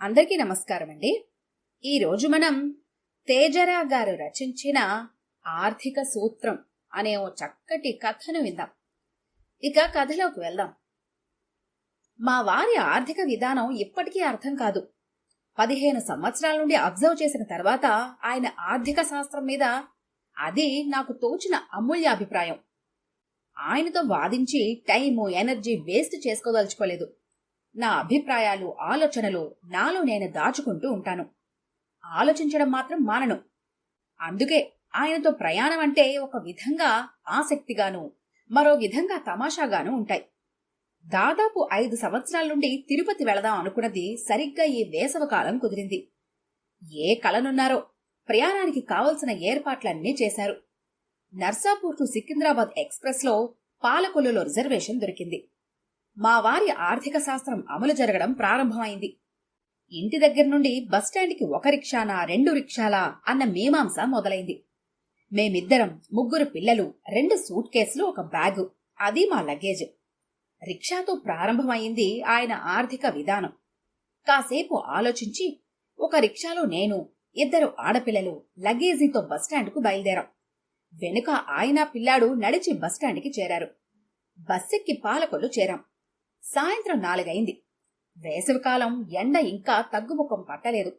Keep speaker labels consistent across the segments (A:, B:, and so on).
A: అందరికీ నమస్కారం అండి. ఈరోజు మనం తేజరా గారు రచించిన ఆర్థిక సూత్రం అనే ఓ చక్కటి కథను విందాం. ఇక కథలోకి వెళ్దాం. మా వారి ఆర్థిక విధానం ఇప్పటికీ అర్థం కాదు. 15 సంవత్సరాల నుండి అబ్జర్వ్ చేసిన తర్వాత ఆయన ఆర్థిక శాస్త్రం మీద అది నాకు తోచిన అమూల్య అభిప్రాయం. ఆయనతో వాదించి టైము ఎనర్జీ వేస్ట్ చేసుకోదలుచుకోలేదు. నా అభిప్రాయాలు ఆలోచనలు నాలో నేను దాచుకుంటూ ఉంటాను. ఆలోచించడం మాత్రం మానను. అందుకే ఆయనతో ప్రయాణం అంటే ఒక విధంగా ఆసక్తిగాను మరో విధంగా తమాషాగాను ఉంటాయి. దాదాపు 5 సంవత్సరాల నుండి తిరుపతి వెళదాం అనుకున్నది సరిగ్గా ఈ వేసవకాలం కుదిరింది. ఏ కలనున్నారో ప్రయాణానికి కావలసిన ఏర్పాట్లన్నీ చేశారు. నర్సాపూర్ టు సికింద్రాబాద్ ఎక్స్ప్రెస్ లో పాలకొల్లులో రిజర్వేషన్ దొరికింది. మా వారి ఆర్థిక శాస్త్రం అమలు జరగడం ప్రారంభమైంది. ఇంటి దగ్గర నుండి బస్టాండ్కి 1 రిక్షానా 2 రిక్షాలా అన్న మీమాంస మొదలైంది. మేమిద్దరం, 3 పిల్లలు, 2 సూట్ కేసులు, 1 బ్యాగు, అది మా లగేజ్. రిక్షాతో ప్రారంభమైంది ఆయన ఆర్థిక విధానం. కాసేపు ఆలోచించి 1 రిక్షాలో నేను, 2 ఆడపిల్లలు లగేజీతో బస్టాండ్కు బయలుదేరాం. వెనుక ఆయన పిల్లాడు నడిచి బస్టాండ్కి చేరారు. బస్సెక్కి పాలకొల్లు చేరాం. సాయంత్రం 4 అయింది. వేసవికాలం, ఎండ ఇంకా తగ్గుముఖం పట్టలేదు.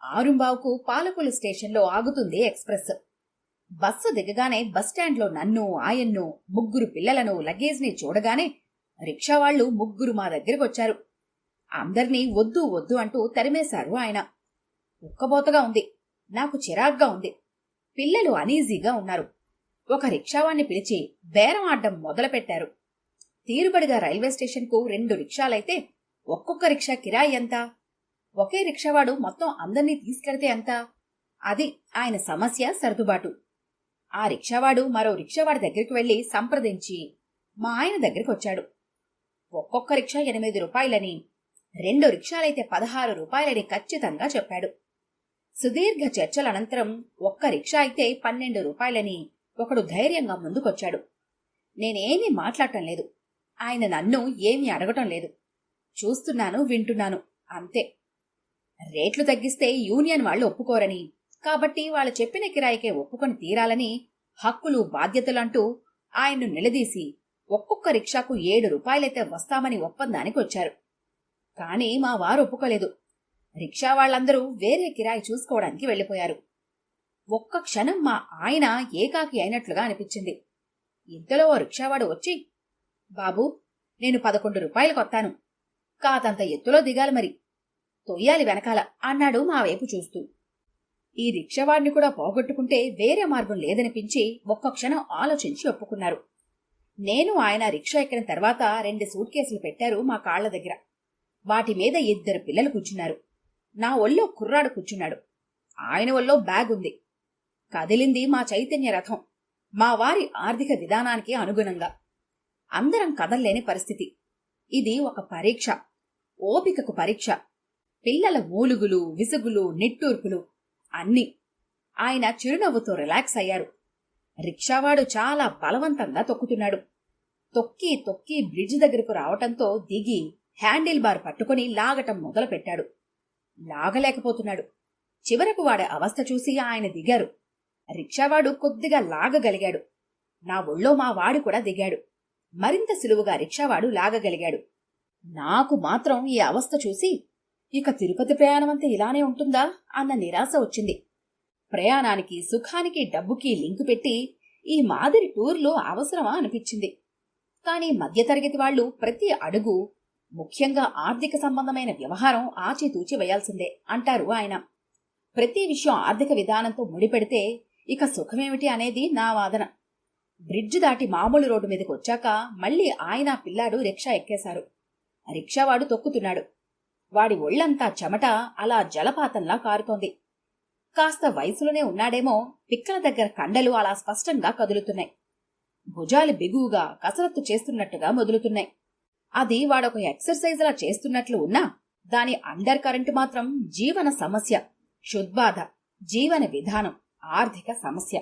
A: 6:15కు పాలకొల్లు స్టేషన్లో ఆగుతుంది ఎక్స్ప్రెస్. బస్సు దిగగానే బస్టాండ్లో నన్ను, ఆయన్ను, 3 పిల్లలను, లగేజ్ని చూడగానే రిక్షావాళ్లు 3 మా దగ్గరకొచ్చారు. అందర్నీ వద్దు వద్దు అంటూ తరిమేశారు ఆయన. ఉక్కబోతగా ఉంది. నాకు చిరాగ్గా ఉంది. పిల్లలు అనీజీగా ఉన్నారు. 1 రిక్షావాణ్ణి పిలిచి బేరం ఆడ్డం మొదలుపెట్టారు. తీరుబడిగా రైల్వే స్టేషన్కు 2 రిక్షాలైతే ఒక్కొక్క రిక్షా కిరాయి ఎంత? ఒకే రిక్షావాడు మొత్తం అందర్నీ తీసుకెడితే ఎంత? అది ఆయన సమస్య, సర్దుబాటు. ఆ రిక్షావాడు మరో రిక్షావాడి దగ్గరికి వెళ్లి సంప్రదించి మా ఆయన దగ్గరికొచ్చాడు. ఒక్కొక్క రిక్షా 8 రూపాయలని, 2 రిక్షాలైతే 16 రూపాయలని ఖచ్చితంగా చెప్పాడు. సుదీర్ఘ చర్చల అనంతరం 1 రిక్షా అయితే 12 రూపాయలని ఒకడు ధైర్యంగా ముందుకొచ్చాడు. నేనేమీ మాట్లాడటం లేదు. ఆయన నన్ను ఏమీ అడగటం లేదు. చూస్తున్నాను, వింటున్నాను, అంతే. రేట్లు తగ్గిస్తే యూనియన్ వాళ్ళు ఒప్పుకోరని, కాబట్టి వాళ్ళు చెప్పిన కిరాయికే ఒప్పుకొని తీరాలని, హక్కులు బాధ్యతలంటూ ఆయన్ను నిలదీసి ఒక్కొక్క రిక్షాకు 7 రూపాయలైతే వస్తామని ఒప్పందానికి వచ్చారు. కాని మా వారు ఒప్పుకోలేదు. రిక్షా వాళ్లందరూ వేరే కిరాయి చూసుకోవడానికి వెళ్లిపోయారు. ఒక్క క్షణం మా ఆయన ఏకాకి అయినట్లుగా అనిపించింది. ఇంతలో ఓ రిక్షావాడు వచ్చి, బాబూ, నేను 11 రూపాయలకొత్తాను. కాతంత ఎత్తులో దిగాలి, మరి తొయ్యాలి వెనకాల అన్నాడు మా వైపు చూస్తూ. ఈ రిక్షావాడిని కూడా పోగొట్టుకుంటే వేరే మార్గం లేదనిపించి ఒక్క క్షణం ఆలోచించి ఒప్పుకున్నారు. నేను ఆయన రిక్షా ఎక్కిన తర్వాత 2 సూట్ కేసులు పెట్టారు మా కాళ్ల దగ్గర. వాటి మీద 2 పిల్లలు కూర్చున్నారు. నా ఒళ్ళో కుర్రాడు కూర్చున్నాడు. ఆయన ఒళ్ళో బ్యాగ్ ఉంది. కదిలింది మా చైతన్య రథం, మా వారి ఆర్థిక విధానానికి అనుగుణంగా. అందరం కదల్లేని పరిస్థితి. ఇది ఒక పరీక్ష, ఓపికకు పరీక్ష. పిల్లల మూలుగులు, విసుగులు, నిట్టూర్పులు అన్నీ. ఆయన చిరునవ్వుతో రిలాక్స్ అయ్యారు. రిక్షావాడు చాలా బలవంతంగా తొక్కుతున్నాడు. తొక్కి తొక్కి బ్రిడ్జ్ దగ్గరకు రావటంతో దిగి హ్యాండిల్ బార్ పట్టుకుని లాగటం మొదలుపెట్టాడు. లాగలేకపోతున్నాడు. చివరకు వాడి అవస్థ చూసి ఆయన దిగారు. రిక్షావాడు కొద్దిగా లాగగలిగాడు. నా ఒళ్ళో మా వాడు కూడా దిగాడు. మరింత సులువుగా రిక్షావాడు లాగగలిగాడు. నాకు మాత్రం ఈ అవస్థ చూసి ఇక తిరుపతి ప్రయాణమంతా ఇలానే ఉంటుందా అన్న నిరాశ వచ్చింది. ప్రయాణానికి, సుఖానికి, డబ్బుకి లింకు పెట్టి ఈ మాదిరి టూర్లు అవసరమా అనిపించింది. కాని మధ్యతరగతి వాళ్లు ప్రతి అడుగు, ముఖ్యంగా ఆర్థిక సంబంధమైన వ్యవహారం ఆచితూచి వేయాల్సిందే అంటారు ఆయన. ప్రతి విషయం ఆర్థిక విధానంతో ముడిపెడితే ఇక సుఖమేమిటి అనేది నా వాదన. బ్రిడ్జ్ దాటి మామూలు రోడ్డు మీదకి వచ్చాక మళ్లీ ఆయన పిల్లాడు రిక్షా ఎక్కేశారు. రిక్షావాడు తొక్కుతున్నాడు. వాడి ఒళ్లంతా చెమట అలా జలపాతంలా కారుతోంది. కాస్త వయసులోనే ఉన్నాడేమో, పిక్కల దగ్గర కండలు అలా స్పష్టంగా కదులుతున్నాయి. భుజాలు బిగువుగా కసరత్తు చేస్తున్నట్టుగా మొదలుతున్నాయి. అది వాడొక ఎక్సర్సైజ్లా చేస్తున్నట్లు ఉన్నా దాని అండర్ కరెంట్ మాత్రం జీవన సమస్య, క్షుద్బాధ, జీవన విధానం, ఆర్థిక సమస్య.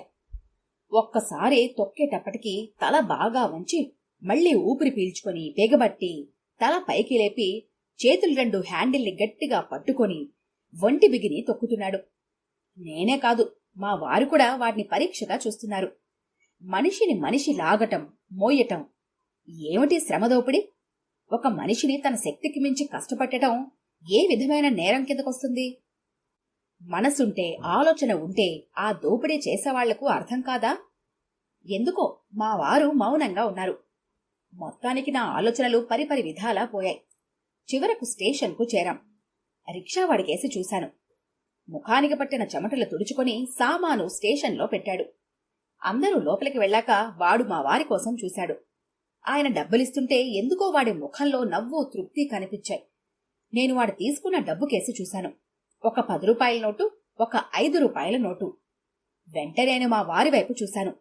A: ఒక్కసారి తొక్కేటప్పటికి తల బాగా వంచి మళ్లీ ఊపిరి పీల్చుకొని బిగబట్టి తల పైకి లేపి చేతులు రెండు హ్యాండిల్ని గట్టిగా పట్టుకొని ఒంటి బిగిని తొక్కుతున్నాడు. నేనే కాదు, మా వారు కూడా వాటిని పరీక్షగా చూస్తున్నారు. మనిషిని మనిషి లాగటం, మోయటం ఏమిటి శ్రమదోపిడి? ఒక మనిషిని తన శక్తికి మించి కష్టపట్టడం ఏ విధమైన నేరం కిందకొస్తుంది? మనసుంటే, ఆలోచన ఉంటే ఆ దోపిడీ చేసేవాళ్లకు అర్థం కాదా? ఎందుకో మా వారు మౌనంగా ఉన్నారు. మొత్తానికి నా ఆలోచనలు పరిపరి విధాలా పోయాయి. చివరకు స్టేషన్కు చేరాం. రిక్షావాడికేసి చూశాను. ముఖానికి పట్టిన చెమటలు తుడుచుకొని సామాను స్టేషన్లో పెట్టాడు. అందరూ లోపలికి వెళ్ళాక వాడు మా వారి కోసం చూశాడు. ఆయన డబ్బులిస్తుంటే ఎందుకో వాడి ముఖంలో నవ్వు, తృప్తి కనిపించాయి. నేను వాడు తీసుకున్న డబ్బుకేసి చూశాను. ఒక 10 రూపాయల నోటు, ఒక 5 రూపాయల నోటు. వెంటనే నేను మా వారి వైపు చూశాను.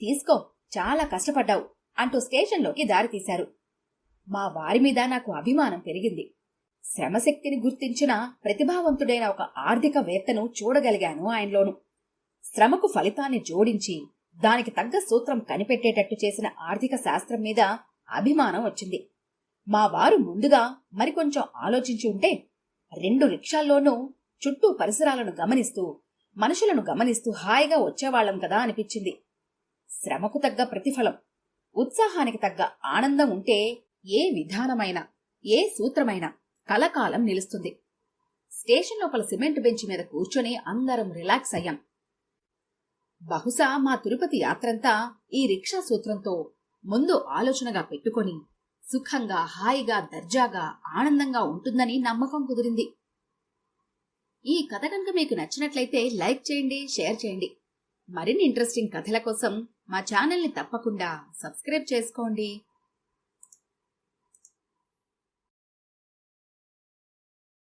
A: తీసుకో, చాలా కష్టపడ్డావు అంటూ స్టేషన్లోకి దారి తీశారు. మా వారి మీద నాకు అభిమానం పెరిగింది. శ్రమశక్తిని గుర్తించిన ప్రతిభావంతుడైన ఒక ఆర్థికవేత్తను చూడగలిగాను ఆయనలోను. శ్రమకు ఫలితాన్ని జోడించి దానికి తగ్గ సూత్రం కనిపెట్టేటట్టు చేసిన ఆర్థిక శాస్త్రం మీద అభిమానం వచ్చింది. మా వారు ముందుగా మరికొంచెం ఆలోచించి ఉంటే 2 రిక్షాల్లోనూ చుట్టూ పరిసరాలను గమనిస్తూ, మనుషులను గమనిస్తూ హాయిగా వచ్చేవాళ్లం కదా అనిపించింది. శ్రమకు తగ్గ ప్రతిఫలం, ఉత్సాహానికి తగ్గ ఆనందం ఉంటే ఏ విధానమైనా, ఏ సూత్రమైనా కలకాలం నిలుస్తుంది. స్టేషన్ లోపల సిమెంట్ బెంచ్ మీద కూర్చొని అందరం రిలాక్స్ అయ్యాం. బహుశా మా తిరుపతి యాత్రంతా ఈ రిక్షా సూత్రంతో ముందు ఆలోచనగా పెట్టుకొని సుఖంగా, హాయిగా, దర్జాగా, ఆనందంగా ఉంటుందని నమ్మకం కుదిరింది. ఈ కథ కనుక మీకు నచ్చినట్లయితే లైక్ చేయండి, షేర్ చేయండి. మరిన్ని ఇంట్రెస్టింగ్ కథల కోసం మా ఛానల్ని తప్పకుండా సబ్స్క్రైబ్ చేసుకోండి.